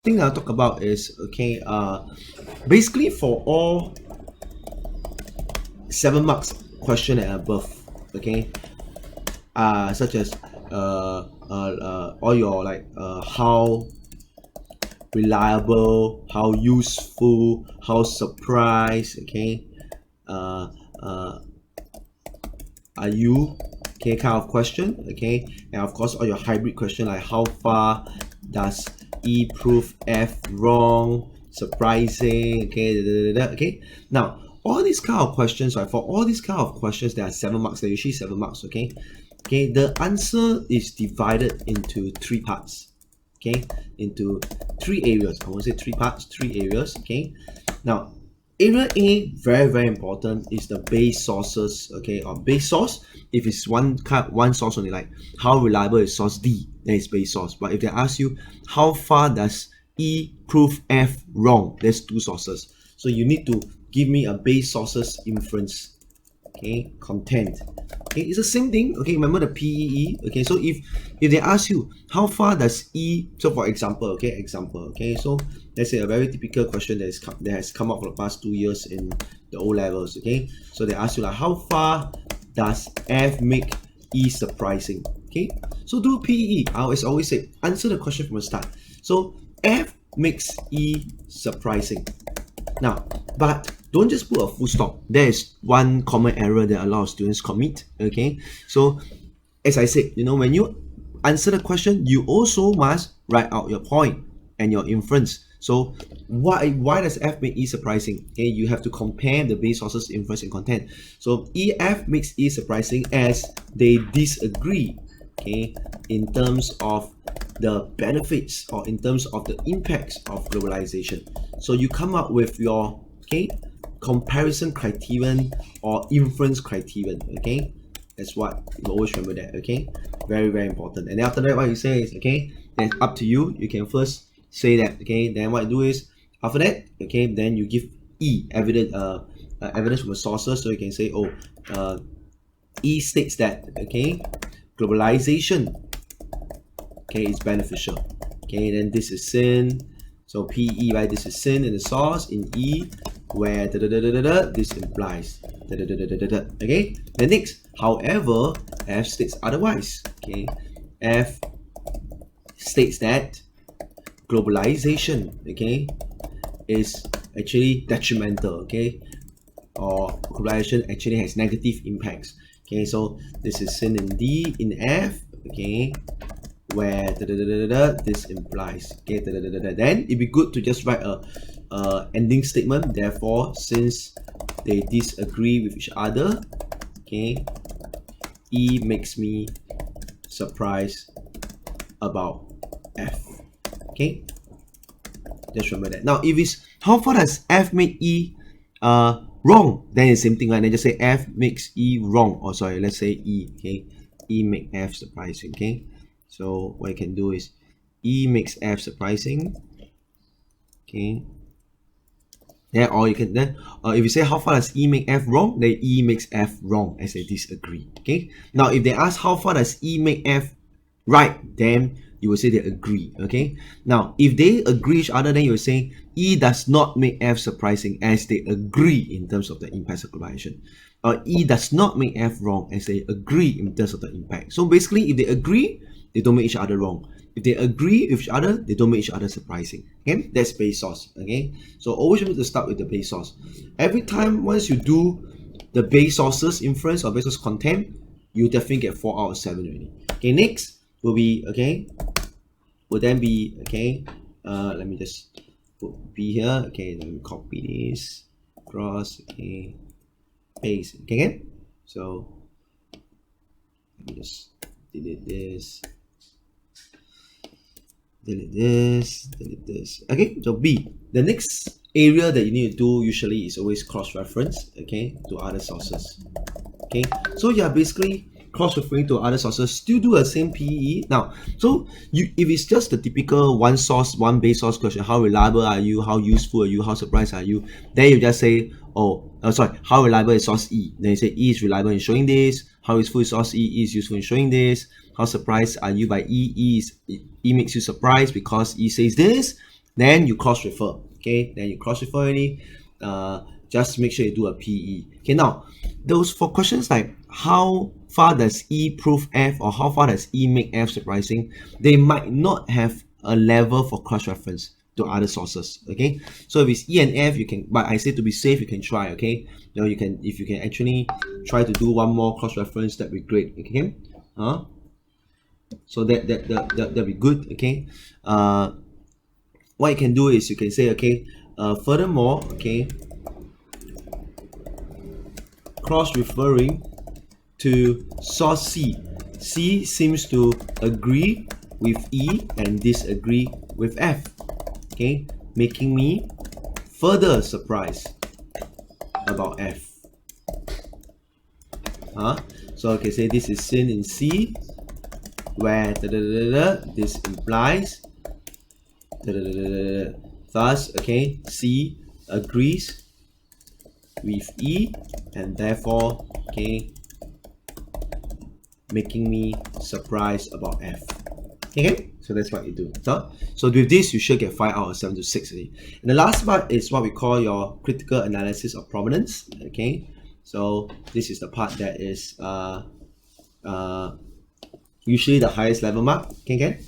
thing I'll talk about is basically for all 7 marks question and above, okay, such as all your like how reliable, how useful, how surprised, okay, uh, uh, are you, okay, kind of question, okay, and of course all your hybrid question like how far does E prove F wrong, surprising, okay, okay. Now all these kind of questions, right, for all these kind of questions there are 7 marks, they're usually 7 marks, okay. Okay, the answer is divided into 3 parts, okay, into 3 areas. I won't say 3 parts, 3 areas, okay. Now area A, very important, is the base sources, okay, or base source. If it's one source only, like how reliable is source D, then it's base source. But if they ask you how far does E prove F wrong, there's 2 sources. So you need to give me a base sources inference, okay, content. Okay, it's the same thing. Okay, remember the PEE. Okay, so if they ask you how far does E, so for example, okay, so let's say a very typical question that has come up for the past 2 years in the O levels. Okay, so they ask you like how far does F make E surprising? Okay, so do PEE. I always say answer the question from the start. So F makes E surprising. Now, but don't just put a full stop. There is one common error that a lot of students commit. Okay, so as I said, when you answer the question, you also must write out your point and your inference. So why does F make E surprising? Okay, you have to compare the base sources, inference, and content. So EF makes E surprising as they disagree, okay, in terms of the benefits or in terms of the impacts of globalization. So you come up with your comparison criterion or inference criterion. Okay, that's what you always remember that. Okay, very important. And then after that, what you say is then up to you. You can first say that. Okay, then what you do is after that, then you give evidence from the sources. So you can say, E states that globalization is beneficial. Then this is sin. So PE, right, this is sin in the source, in E where this implies okay. Then next, however, F states otherwise. F states that globalization is actually detrimental, or globalization actually has negative impacts. So this is sin in D in F, where this implies, then it'd be good to just write a ending statement. Therefore, since they disagree with each other, E makes me surprised about F. Just remember that. Now if it's how far does F make E wrong, then it's the same thing, right? Then just say F makes E wrong, or sorry, let's say E, E make F surprising. So what you can do is E makes F surprising. Then or you can if you say how far does E make F wrong, then E makes F wrong as they disagree. Now if they ask how far does E make F right, then you will say they agree. Now if they agree each other, then you will say E does not make F surprising as they agree in terms of the impacts of globalization. Or E does not make F wrong as they agree in terms of the impact. So basically, if they agree, they don't make each other wrong. If they agree with each other, they don't make each other surprising. That's base source. So always remember to start with the base source. Every time once you do the base sources inference or base source content, you definitely get 4 out of 7 already. Next will be will then be let me just put B here. Let me copy this across. Paste. So let me just delete this. Delete this. So B, the next area that you need to do usually is always cross-reference to other sources. So yeah, basically cross-referring to other sources, still do the same PE. Now, so if it's just the typical one source, one base source question, how reliable are you, how useful are you, how surprised are you, then you just say, how reliable is source E? Then you say E is reliable in showing this, how useful is source E? E is useful in showing this, how surprised are you by E? E makes you surprised because E says this. then you cross-refer. Okay, then you cross-refer already. Just make sure you do a PE. Okay, now those for questions like how far does E prove F or how far does E make F surprising, they might not have a level for cross-reference to other sources. Okay, so if it's E and F, you can, but I say to be safe, you can try. Okay, you can, if you can actually try to do one more cross-reference, that'd be great. Okay, so that'd be good. Okay, what you can do is you can say, okay, furthermore, okay, cross-referring to source C. C seems to agree with E and disagree with F. Okay, making me further surprised about F. So I can say this is seen in C, where this implies thus, okay, C agrees with E and therefore, okay, making me surprised about F. Okay, so that's what you do. So with this, you should get 5 out of 7 to 6. And the last part is what we call your critical analysis of provenance. Okay, so this is the part that is usually the highest level mark. Okay,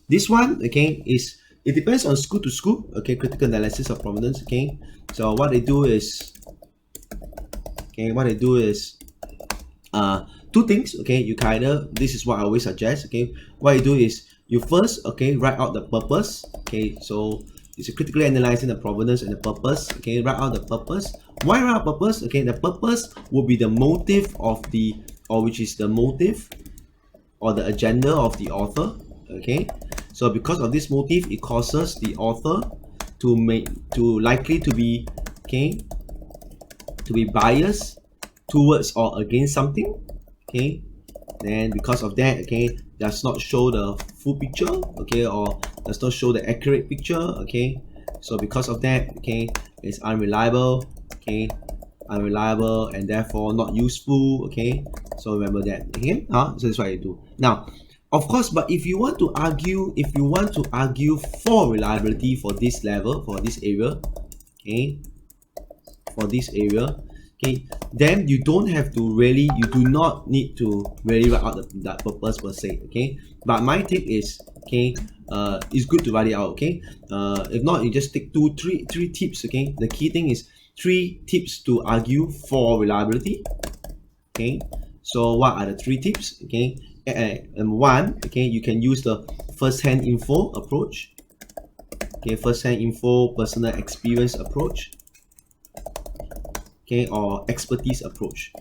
this one, okay, is, it depends on school to school. Okay, critical analysis of provenance. Okay, so what they do is, two things. Okay, you kind of, this is what I always suggest. Okay, what you do is you first, okay, write out the purpose. Okay, so it's critically analyzing the provenance and the purpose. Okay, write out the purpose. Why write out purpose? Okay, the purpose will be the motive of the, or which is the motive or the agenda of the author. Okay, so because of this motive, it causes the author to likely to be, okay, to be biased towards or against something. Okay, then because of that, okay, does not show the full picture, okay, or does not show the accurate picture. Okay, so because of that, okay, it's unreliable. Okay, unreliable and therefore not useful. Okay, so remember that. Okay, so that's what you do. Now, of course, but if you want to argue, for reliability for this level, for this area, okay, okay, then you don't have to really, you do not need to really write out that purpose per se. Okay, but my take is, okay, it's good to write it out. Okay, if not, you just take three tips. Okay, the key thing is 3 tips to argue for reliability. Okay, so what are the 3 tips? Okay, and 1, okay, you can use the first-hand info approach. Okay, first-hand info, personal experience approach. Okay, or expertise approach.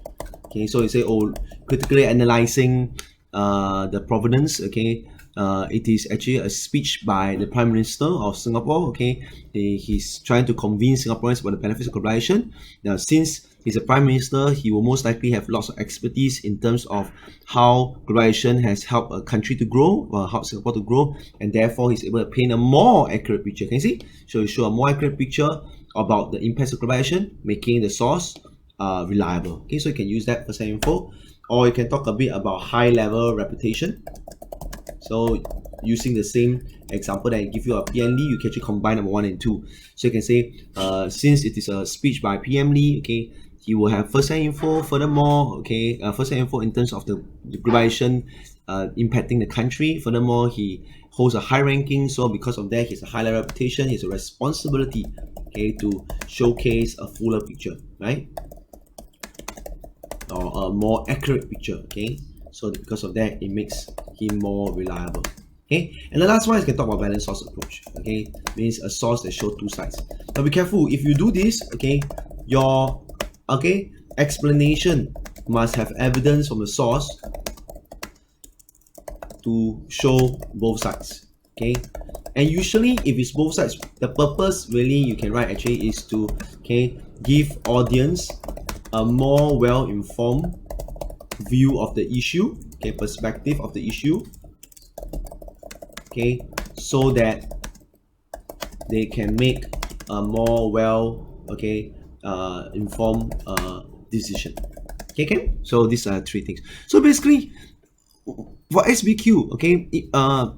Okay, so you say, oh, critically analyzing the provenance. Okay, it is actually a speech by the Prime Minister of Singapore. Okay, he's trying to convince Singaporeans about the benefits of globalization. Now, since he's a Prime Minister, he will most likely have lots of expertise in terms of how globalization has helped a country to grow, or helped Singapore to grow, and therefore he's able to paint a more accurate picture. Can you see? So you show a more accurate picture about the impacts of globalization, making the source reliable. Okay, so you can use that for some info, or you can talk a bit about high-level reputation. So using the same example that I give you a PM Lee, you can actually combine number 1 and 2. So you can say, since it is a speech by PM Lee, okay, he will have first-hand info. Furthermore, okay, first-hand info in terms of the globalization impacting the country. Furthermore, he holds a high ranking, so because of that, he has a higher reputation. He has a responsibility, okay, to showcase a fuller picture, right, or a more accurate picture. Okay, so because of that, it makes him more reliable. Okay, and the last one is you can talk about balanced source approach. Okay, means a source that shows 2 sides. Now be careful, if you do this, okay, your explanation must have evidence from the source to show both sides. Okay, and usually if it's both sides, the purpose really you can write actually is to, okay, give audience a more well-informed view of the issue, okay, perspective of the issue, okay, so that they can make a more informed decision. Okay, so these are 3 things. So basically, for SBQ, okay,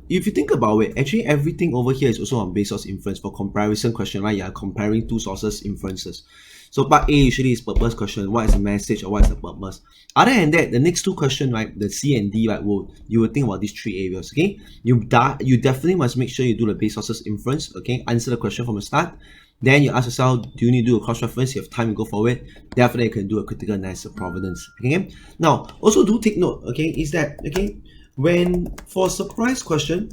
if you think about it, actually everything over here is also on base source inference for comparison question, right? You are comparing two sources inferences. So part A usually is purpose question. What is the message or what is the purpose? Other than that, the next two questions, right, the C and D, right, you will think about these three areas. Okay, you definitely must make sure you do the base sources inference. Okay, answer the question from the start. Then you ask yourself, do you need to do a cross reference? You have time to go for it. Definitely you can do a critical analysis of provenance. Okay. Now also do take note. Okay, is that okay? When for surprise question,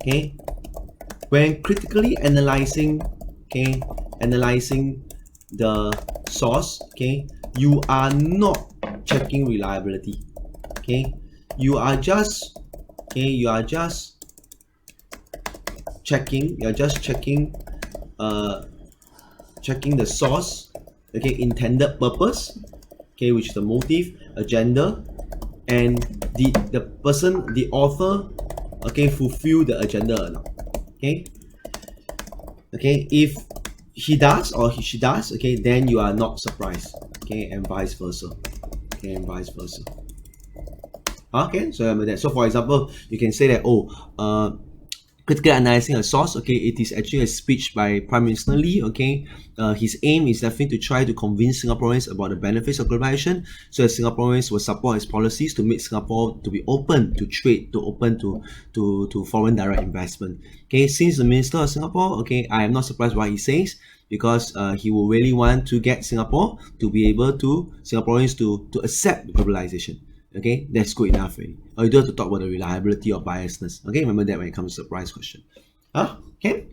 okay, when critically analyzing, okay, analyzing the source, okay, you are not checking reliability. Okay, you are just checking. You're just checking checking the source, okay, intended purpose, okay, which is the motive, agenda, and the person, the author, okay, fulfill the agenda or not. Okay, if he does or she does, okay, then you are not surprised. Okay, and vice versa. Okay, and vice versa. Okay, so remember that. So for example, you can say that, critically analyzing a source, okay, it is actually a speech by Prime Minister Lee, okay. His aim is definitely to try to convince Singaporeans about the benefits of globalization, so that Singaporeans will support his policies to make Singapore to be open to trade, to open to foreign direct investment. Okay, since the Minister of Singapore, okay, I am not surprised what he says, because he will really want to get Singapore to be able to Singaporeans to accept globalization. Okay, that's good enough already. Or you don't have to talk about the reliability or biasness. Okay, remember that when it comes to the price question. Okay,